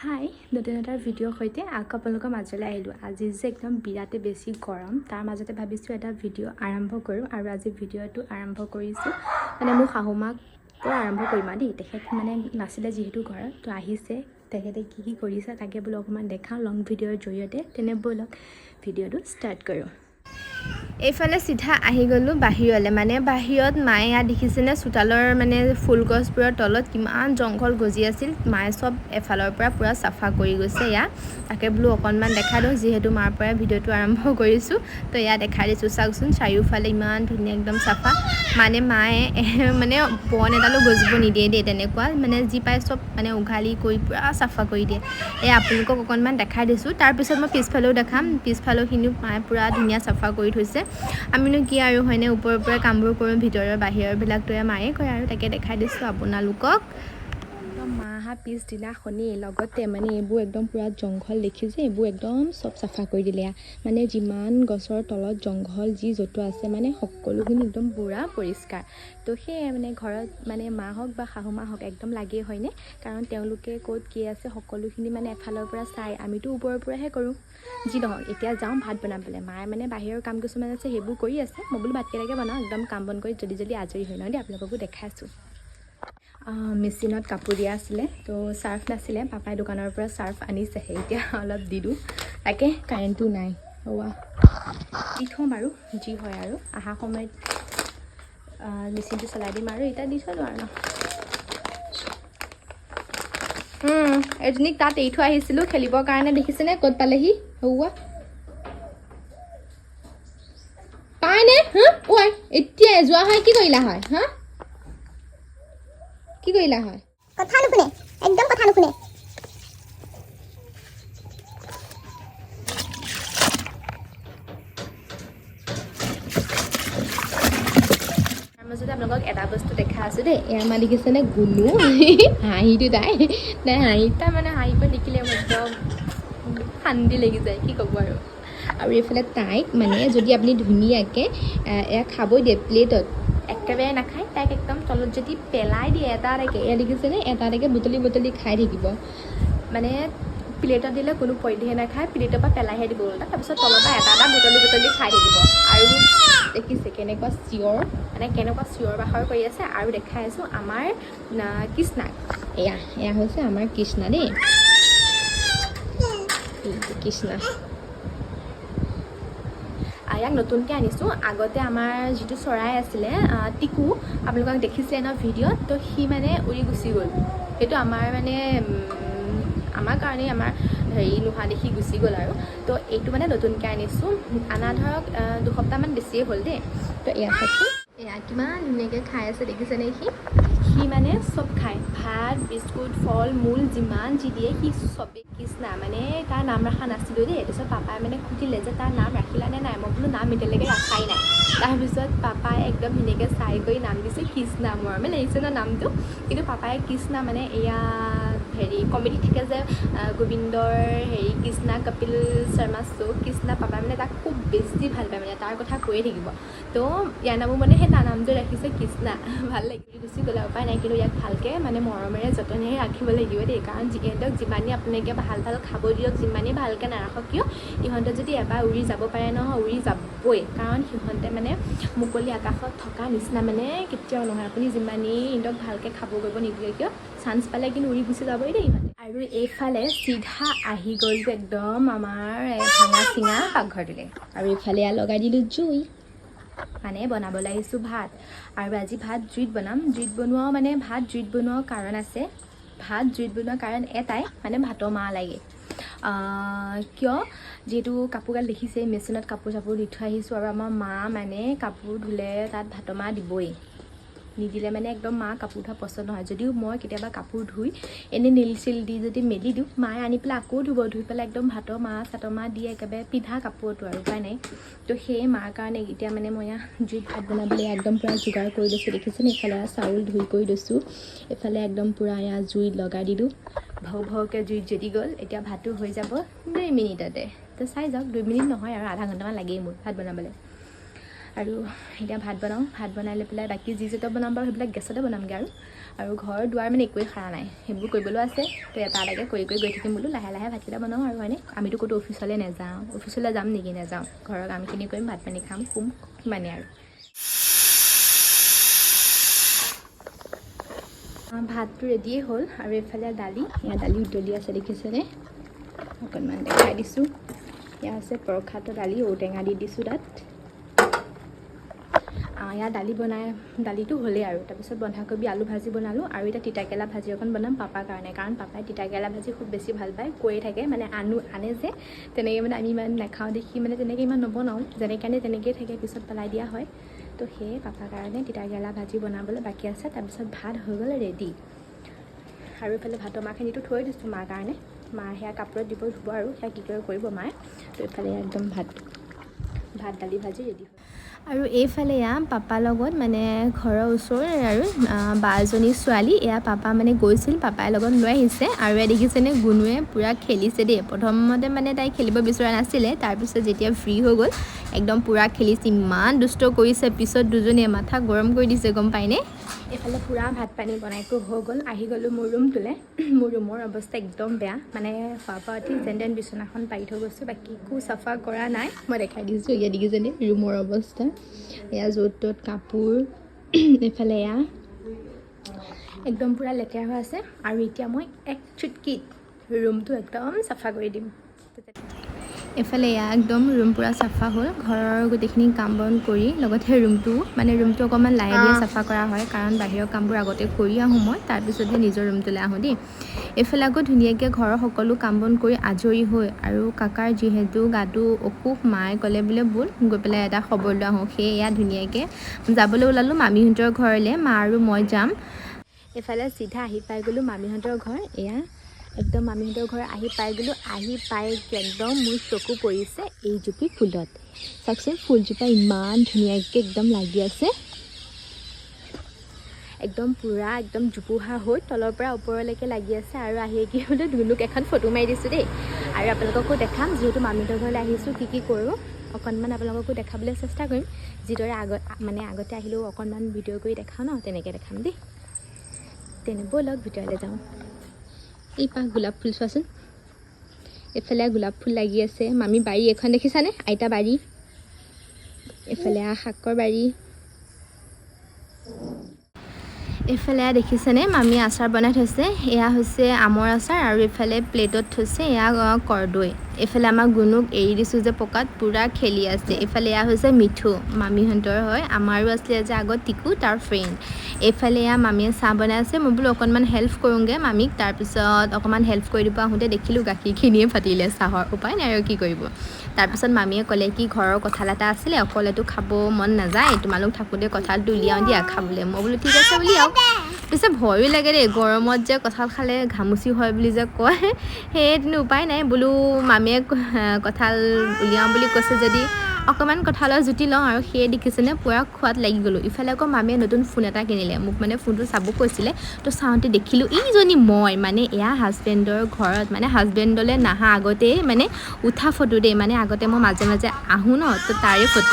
হাই নতুন এটা ভিডিঅ'ৰ সৈতে আকৌ আপোনালোকৰ মাজলৈ আহিলোঁ। আজি যে একদম বিৰাটে বেছি গৰম, তাৰ মাজতে ভাবিছোঁ এটা ভিডিঅ' আৰম্ভ কৰোঁ। আৰু আজি ভিডিঅ'টো আৰম্ভ কৰিছোঁ মানে মোৰ শাহুমাক পৰা আৰম্ভ কৰিম আৰু দেই। তেখেত মানে নাছিলে যিহেতু ঘৰত, তো আহিছে, তেখেতে কি কৰিছে তাকে বোলো অকণমান দেখাওঁ লং ভিডিঅ'ৰ জৰিয়তে। তেনে ব'লক ভিডিঅ'টো ষ্টাৰ্ট কৰোঁ। এইফালে চিধা আহি গ'লোঁ বাহিৰলৈ, মানে বাহিৰত মায়ে ইয়াত দেখিছেনে চোতালৰ মানে ফুল গছবোৰৰ তলত কিমান জংঘল গজি আছিল। মায়ে চব এফালৰ পৰা পূৰা চাফা কৰি গৈছে ইয়াত। তাকে বোলো অকণমান দেখাই দিওঁ, যিহেতু মাৰ পৰাই ভিডিঅ'টো আৰম্ভ কৰিছোঁ। তো ইয়াত দেখাই দিছোঁ, চাওকচোন চাৰিওফালে ইমান ধুনীয়া একদম চাফা। মানে মায়ে মানে বন এডালো গজিব নিদিয়ে দেই, তেনেকুৱা মানে যি পায় চব মানে উঘালি কৰি পূৰা চাফা কৰি দিয়ে। এই আপোনালোকক অকণমান দেখাই দিছোঁ। তাৰপিছত মই পিছফালেও দেখাম, পিছফালেখিনিও মায়ে পূৰা ধুনীয়া চাফা কৰি থৈছে। আমিনো কি আৰু হয়নে, ওপৰৰ পৰা কামবোৰ কৰোঁ, ভিতৰৰ বাহিৰৰবিলাকটোৱে মায়ে কৰে আৰু তাকে দেখাই দিছোঁ আপোনালোকক। একদম মা অহা পিছদিনাখনি লগতে মানে এইবোৰ একদম পূৰা জংঘল দেখিছে, এইবোৰ একদম চব চাফা কৰি দিলে। মানে যিমান গছৰ তলত জংঘল যি জতুৱা আছে মানে সকলোখিনি একদম পূৰা পৰিষ্কাৰ। তো সেয়ে মানে ঘৰত মানে মা হওক বা শাহুমা হওক একদম লাগেই হয়নে, কাৰণ তেওঁলোকে ক'ত কি আছে সকলোখিনি মানে এফালৰ পৰা চাই, আমিতো ওপৰৰ পৰাহে কৰোঁ। যি নহওক এতিয়া যাওঁ ভাত বনাবলৈ। মায়ে মানে বাহিৰৰ কাম কিছুমান আছে সেইবোৰ কৰি আছে, মই বোলো ভাতকেইটাকে বনাওঁ, একদম কাম বন কৰি জল্দি আজৰি হৈ লওঁ দেই। আপোনালোককো দেখাই আছোঁ। মেচিনত কাপোৰ দিয়া আছিলে, তো চাৰ্ফ নাছিলে, পাপাই দোকানৰ পৰা চাৰ্ফ আনিছেহে, এতিয়া অলপ দি দিওঁ। তাকে কাৰেণ্টটো নাই, দি থ'ম আৰু যি হয় আৰু অহা সময়ত মেচিনটো চলাই দিম আৰু এতিয়া দি থ'লোঁ আৰু এজনীক তাত এৰি থৈ আহিছিলোঁ খেলিবৰ কাৰণে, দেখিছেনে ক'ত পালেহি পাইনে? ঐ এতিয়া যোৱা হয় কি কৰিলা হয়? কি কৰিলা হয়? কথা নুশুনে, একদম কথা নুশুনে। তাৰ মাজতে আপোনালোকক এটা বস্তু দেখাই আছোঁ দেই। এয়া আমাৰ দেখিছেনে গুলু হাঁহিটো তাই হাঁহিটা মানে হাঁহিব দেখিলে মোৰ একদম শান্তি লাগি যায়, কি ক'ব আৰু এইফালে তাইক মানে যদি আপুনি ধুনীয়াকৈ এয়া খাবই দিয়ে প্লেটত, একেবাৰে নাখায়, তাইক একদম তলত যদি পেলাই দিয়ে এটা এটাকৈ, এয়া দেখিছেনে এটা এটাকৈ বুটলি খাই থাকিব। মানে প্লেটত দিলে কোনো পধ্যেই নাখায়, প্লেটৰ পৰা পেলাইহে দিব ওলটা, তাৰপিছত তলৰ পৰা এটা বুটলি খাই থাকিব। আৰু দেখিছে কেনেকুৱা চিঞৰ বাখৰ কৰি আছে। আৰু দেখাই আছোঁ আমাৰ কৃষ্ণাক, এয়া হৈছে আমাৰ কৃষ্ণা দেই, কৃষ্ণা। ইয়াক নতুনকৈ আনিছোঁ। আগতে আমাৰ যিটো চৰাই আছিলে টিকু, আপোনালোকক দেখিছিলে ন ভিডিঅ'ত, তো সি মানে উৰি গুচি গ'ল। সেইটো আমাৰ মানে আমাৰ কাৰণেই আমাৰ হেৰি নোহোৱা দেখি গুচি গ'ল আৰু। তো এইটো মানে নতুনকৈ আনিছোঁ, আনা ধৰক 2 সপ্তাহমান বেছিয়ে হ'ল দেই। তো এয়া চাওকচোন, এয়া কিমান ধুনীয়াকৈ খাই আছে, দেখিছেনে? সি মানে চব খায়, ভাত বিস্কুট ফল মূল যিমান যি দিয়ে সি চবেই। কৃষ্ণা মানে তাৰ নাম ৰখা নাছিলোঁ দেই, তাৰপিছত পাপাই মানে সুধিলে যে তাৰ নাম ৰাখিলানে নাই, মই বোলো নাম এতিয়ালৈকে ৰখাই নাই। তাৰপিছত পাপাই একদম ধুনীয়াকৈ চাই কৰি নাম দিছে কৃষ্ণা। মৰমে লাগিছে ন নামটো, কিন্তু পাপাই কৃষ্ণা মানে এয়া হেৰি কমেডি থাকে যে গোবিন্দৰ হেৰি কৃষ্ণা, কপিল শৰ্মা শ্ব' কৃষ্ণা, পাপাই মানে তাক খুব বেছি ভাল পায়, মানে তাৰ কথা কৈয়ে থাকিব। তো ইয়াৰ নামো মানে সেই তাৰ নামটো ৰাখিছে কৃষ্ণা। ভাল লাগি গুচি গ'লে উপায় নাই, কিন্তু ইয়াক ভালকৈ মানে মৰমেৰে যতনেৰে ৰাখিব লাগিব দেই, কাৰণ ইহঁতক যিমানেই আপোনালোকে ভাল খাব দিয়ক, যিমানেই ভালকৈ নাৰাখক কিয়, ইহঁতে যদি এবাৰ উৰি যাব পাৰে নহয়, উৰি যাবই। কাৰণ সিহঁতে মানে মুকলি আকাশত থকা নিচিনা মানে কেতিয়াও নহয়, আপুনি যিমানেই ইহঁতক ভালকৈ খাব কৰিব নিদিয়ে কিয়, চান্স পালে কিন্তু উৰি গুচি যাবই দেই ইহঁতে। আৰু এইফালে চিধা আহি গ'লতো একদম আমাৰ ভাঙা চিঙা পাকঘৰটোলৈ। আৰু এইফালে লগাই দিলোঁ জুই, মানে বনাবলৈ আহিছোঁ ভাত। আৰু আজি ভাত জুইত বনাম। জুইত বনোৱাও মানে ভাত জুইত বনোৱাও কাৰণ আছে। ভাত জুইত বনোৱা কাৰণ এটাই, মানে ভাতৰ মাৰ লাগে। কিয়, যিহেতু কাপোৰগাল দেখিছে মেচিনত কাপোৰ চাপোৰ দি থৈ আহিছোঁ, আৰু আমাৰ মা মানে কাপোৰ ধুলে তাত ভাতৰ মাৰ দিবই, নিদিলে মানে একদম মা কাপোৰ ধোৱা পচন্দ নহয়। যদিও মই কেতিয়াবা কাপোৰ ধুই এনেই নীল চিল দি যদি মেলি দিওঁ, মায়ে আনি পেলাই আকৌ ধুব, ধুই পেলাই একদম ভাতৰ চাতৰ মাৰ দি একেবাৰে পিন্ধা কাপোৰটো আৰু উপায় নাই। তো সেই মাৰ কাৰণে এতিয়া মানে মই জুইত ভাত বনাবলৈ একদম পূৰা যোগাৰ কৰি লৈছোঁ, দেখিছেনে? এইফালে চাউল ধুই কৰি লৈছোঁ, এইফালে একদম পূৰা জুইত লগাই দিলোঁ। ভৰকৈ জুইত জ্বলি গ'ল। এতিয়া ভাতটো হৈ যাব 2 মিনিটতে। তো চাই যাওক, 2 মিনিট নহয় আৰু আধা ঘণ্টামান লাগেই মোৰ ভাত বনাবলৈ। আৰু এতিয়া ভাত বনাওঁ, ভাত বনাই লৈ পেলাই বাকী যি য'ত বনাম বাৰু সেইবিলাক গেছতে বনামগৈ আৰু। আৰু ঘৰ দুৱাৰ মানে একোৱেই সাৰা নাই, সেইবোৰ কৰিবলৈ আছে। তো এটা এটাকৈ কৰি গৈ থাকিম বোলো, লাহে লাহে ভাতকেইটা বনাওঁ আৰু হয়নে। আমিতো ক'তো অফিচলৈ নাযাওঁ, অফিচলৈ যাম নেকি, নাযাওঁ, ঘৰৰ কামখিনি কৰিম, ভাত পানী খাম, শুম, সিমানেই আৰু। ভাতটো ৰেডিয়ে হ'ল আৰু এইফালে দালি, এয়া দালি উতলি আছে দেখিছেনে, অকণমান দেখাই দিছোঁ। এয়া আছে পৰখাতৰ দালি, ঔটেঙা দি দিছোঁ তাত। এয়া দালিটো হ'লেই আৰু তাৰপিছত বন্ধাকবি আলু ভাজি বনালোঁ আৰু এতিয়া তিতাকেৰেলা ভাজি অকণ বনাম পাপাৰ কাৰণে, কাৰণ পাপাই তিতাকেৰেলা ভাজি খুব বেছি ভাল পায়, কৈয়ে থাকে মানে আনে যে তেনেকৈ মানে আমি ইমান নাখাওঁ দেখি মানে তেনেকৈ ইমান নবনাওঁ, যেনেকৈ আনে তেনেকৈয়ে থাকে, পিছত পেলাই দিয়া হয়। তো সেয়ে পাপাৰ কাৰণে তিতাকেৰেলা ভাজি বনাবলৈ বাকী আছে। তাৰপিছত ভাত হৈ গ'ল ৰেডি আৰু এইফালে ভাতৰ মাৰখিনিটো থৈ দিছোঁ মাৰ কাৰণে, মা সেয়া কাপোৰত দিব ধুব আৰু সেয়া কি কৰিব মায়ে। তো এইফালে একদম ভাত দালি ভাজি ৰেডি হ'ল। আৰু এইফালে এয়া পাপাৰ লগত মানে ঘৰৰ ওচৰৰে আৰু বা এজনী ছোৱালী, এয়া পাপা মানে গৈছিল, পাপাৰ লগত লৈ আহিছে। আৰু এয়া দেখিছেনে গুণুৱে পূৰা খেলিছে দেই। প্ৰথমতে মানে তাই খেলিব বিচৰা নাছিলে, তাৰপিছত যেতিয়া ফ্ৰী হৈ গ'ল একদম পূৰা খেলিছে, ইমান দুষ্ট কৰিছে, পিছত দুজনীয়ে মাথা গৰম কৰি দিছে গম পাইনে। এইফালে পূৰা ভাত পানী বনাইকৈ হৈ গ'ল, আহি গ'লোঁ মোৰ ৰুমটোলৈ। মোৰ ৰুমৰ অৱস্থা একদম বেয়া, মানে খোৱা পৰা উঠি যেন তেন বিচনাখন পাৰি থৈ গৈছোঁ, বাকী একো চাফা কৰা নাই। মই দেখাই দিছোঁ, এয়া দেখিছেনে ৰুমৰ অৱস্থা, এয়া য'ত ত'ত কাপোৰ, এইফালে এয়া একদম পূৰা লেতেৰা হৈ আছে। আৰু এতিয়া মই এক চুটকিত ৰুমটো একদম চাফা কৰি দিম। এইফালে এয়া একদম ৰুম পূৰা চাফা হ'ল, ঘৰৰ গোটেইখিনি কাম বন কৰি, লগতে ৰুমটো অকণমান লাহে দিয়ে চাফা কৰা হয়, কাৰণ বাহিৰৰ কামবোৰ আগতে কৰি আহোঁ মই, তাৰপিছতহে নিজৰ ৰুমটোলৈ আহোঁ দেই। এইফালে আকৌ ধুনীয়াকৈ ঘৰৰ সকলো কাম বন কৰি আজৰি হৈ, আৰু কাকাৰ যিহেতু গাটো অসুখ, মায়ে ক'লে বোলে ব'ল গৈ পেলাই এটা খবৰ লৈ আহোঁ, সেয়ে এয়া ধুনীয়াকৈ যাবলৈ ওলালোঁ মামীহঁতৰ ঘৰলৈ, মা আৰু মই যাম। এইফালে চিধা আহি পাই গ'লোঁ মামীহঁতৰ ঘৰ, এয়া একদম মামীহঁতৰ ঘৰ আহি পাই গ'লোঁ। আহি পাই একদম মোৰ চকু পৰিছে এইজোপি ফুলত, চাওকচোন ফুলজোপা ইমান ধুনীয়াকৈ একদম লাগি আছে, একদম পূৰা একদম জোপোহা হৈ তলৰ পৰা ওপৰলৈকে লাগি আছে। আৰু আহি কি বোলো ধুনুক এখন ফটো মাৰি দিছোঁ দেই, আৰু আপোনালোককো দেখাম, যিহেতু মামীহঁতৰ ঘৰলৈ আহিছোঁ কি কৰোঁ অকণমান আপোনালোককো দেখাবলৈ চেষ্টা কৰিম। যিদৰে আগতে আহিলেও অকণমান ভিডিঅ' কৰি দেখাওঁ ন, তেনেকৈ দেখাম দেই। ব'লক ভিতৰলৈ যাওঁ। এই গোলাপ ফুল চোৱাচোন, এইফালে গোলাপ ফুল লাগি আছে। মামী বাৰী এখন দেখিছানে, আইতা বাৰী, এইফালে শাকৰ বাৰী, এইফালে দেখিছেনে মামী আচাৰ বনাই থৈছে, এয়া হৈছে আমৰ আচাৰ, আৰু এইফালে প্লেটত থৈছে এয়া কৰ্দৈ। এইফালে আমাৰ গুণুক এৰি দিছোঁ যে পকাত পূৰা খেলি আছে। এইফালে এয়া হৈছে মিঠু, মামীহঁতৰ হয়, আমাৰো আছিলে যে আগত টিকু, তাৰ ফ্ৰেণ্ড। এইফালে এয়া মামীয়ে চাহ বনাই আছে, মই বোলো অকণমান হেল্প কৰোঁগৈ মামীক। তাৰপিছত অকণমান হেল্প কৰি দিব আহোঁতে দেখিলোঁ গাখীৰখিনিয়ে ফাটিলে চাহৰ, উপায় নাই আৰু কি কৰিব। তাৰপিছত মামীয়ে ক'লে কি ঘৰৰ কঁঠাল এটা আছিলে, অকলেতো খাব মন নাযায়, তোমালোক থাকোঁতে কঁঠালটো উলিয়াওঁ দিয়া খাবলৈ। মই বোলো ঠিক আছে উলিয়াওক। পিছে ভয়ো লাগে দেই, গৰমত যে কঁঠাল খালে ঘামুচি হয় বুলি যে কয়, সেইটোনো উপায় নাই বোলো। মামীয়ে কঁঠাল উলিয়াওঁ বুলি কৈছে যদি অকণমান কঁঠালৰ জুতি লওঁ, আৰু সেয়ে দেখিছেনে পূৰা খোৱাত লাগি গ'লোঁ। ইফালে আকৌ মামীয়ে নতুন ফোন এটা কিনিলে, মোক মানে ফোনটো চাব কৈছিলে। তো চাওঁতে দেখিলোঁ এইজনী মই, মানে এয়া হাজবেণ্ডৰ ঘৰত, মানে হাজবেণ্ডলৈ নাহা আগতেই মানে উঠা ফটো দেই, মানে আগতে মই মাজে মাজে আহোঁ ন, তো তাৰে ফটো।